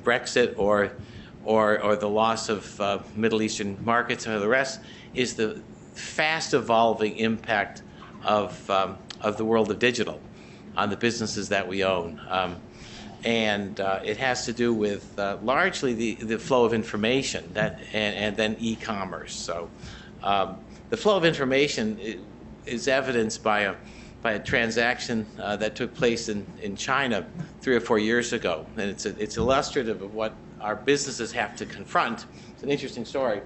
Brexit or the loss of Middle Eastern markets or the rest, is the fast evolving impact of the world of digital on the businesses that we own. And it has to do with largely the flow of information and then e-commerce. So the flow of information is evidenced by a transaction that took place in China 3 or 4 years ago, and it's illustrative of what our businesses have to confront. It's an interesting story.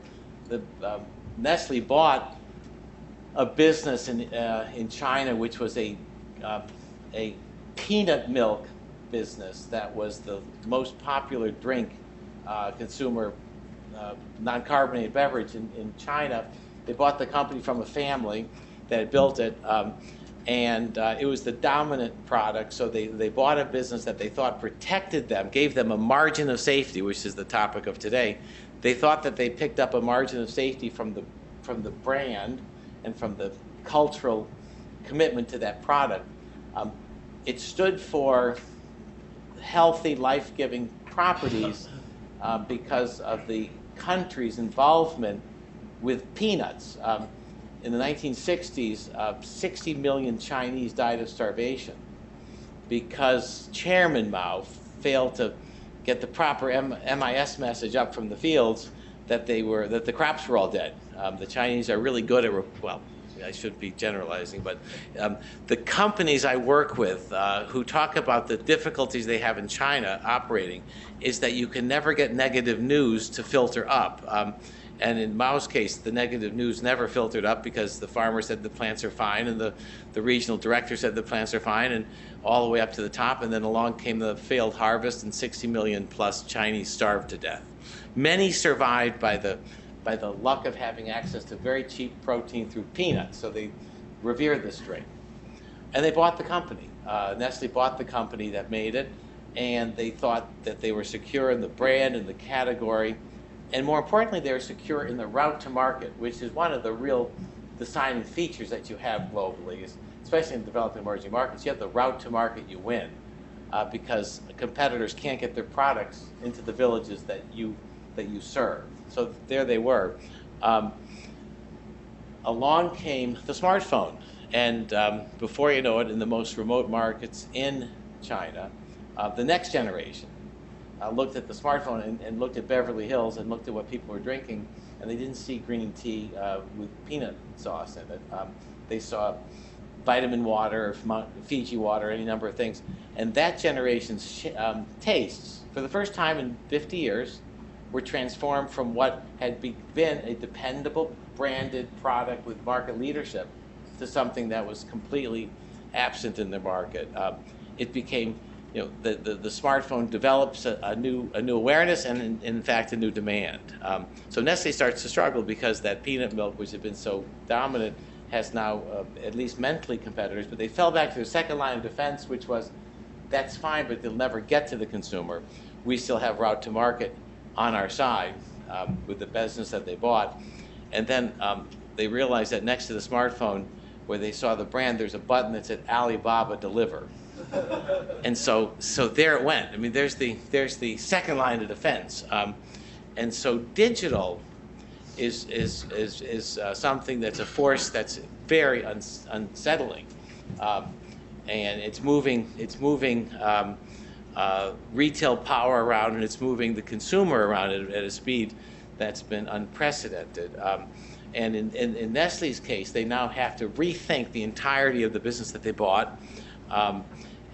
Nestle bought a business in China which was a peanut milk business that was the most popular drink, consumer non-carbonated beverage in China. They bought the company from a family that had built it, and it was the dominant product, so they bought a business that they thought protected them, gave them a margin of safety, which is the topic of today. They thought that they picked up a margin of safety from the brand and from the cultural commitment to that product. It stood for healthy, life-giving properties because of the country's involvement with peanuts. In the 1960s, 60 million Chinese died of starvation because Chairman Mao failed to get the proper MIS message up from the fields that the crops were all dead. The Chinese are really good at, well, I shouldn't be generalizing, but the companies I work with who talk about the difficulties they have in China operating is that you can never get negative news to filter up. And in Mao's case, the negative news never filtered up because the farmer said the plants are fine and the regional director said the plants are fine, and all the way up to the top, and then along came the failed harvest and 60 million plus Chinese starved to death. Many survived by the luck of having access to very cheap protein through peanuts, so they revered this drink. And they bought the company. Nestle bought the company that made it, and they thought that they were secure in the brand and the category, and more importantly, they were secure in the route to market, which is one of the real deciding features that you have globally, especially in developing emerging markets. You have the route to market, you win, because competitors can't get their products into the villages that you serve. So there they were. Along came the smartphone, and before you know it, in the most remote markets in China, the next generation looked at the smartphone and looked at Beverly Hills and looked at what people were drinking, and they didn't see green tea with peanut sauce in it. They saw vitamin water, Fiji water, any number of things. And that generation's tastes, for the first time in 50 years, were transformed from what had been a dependable branded product with market leadership to something that was completely absent in the market. It became, the smartphone develops a new awareness and in fact a new demand. So Nestle starts to struggle because that peanut milk, which had been so dominant, has now at least mentally competitors, but they fell back to their second line of defense, which was, that's fine, but they'll never get to the consumer. We still have route to market on our side with the business that they bought. And then they realized that next to the smartphone, where they saw the brand, there's a button that said Alibaba Deliver. And so there it went. I mean, there's the second line of defense. And so digital is something that's a force that's very unsettling, and it's moving retail power around, and it's moving the consumer around at a speed that's been unprecedented. And in Nestle's case, they now have to rethink the entirety of the business that they bought,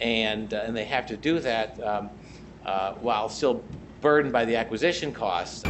and they have to do that while still burdened by the acquisition costs.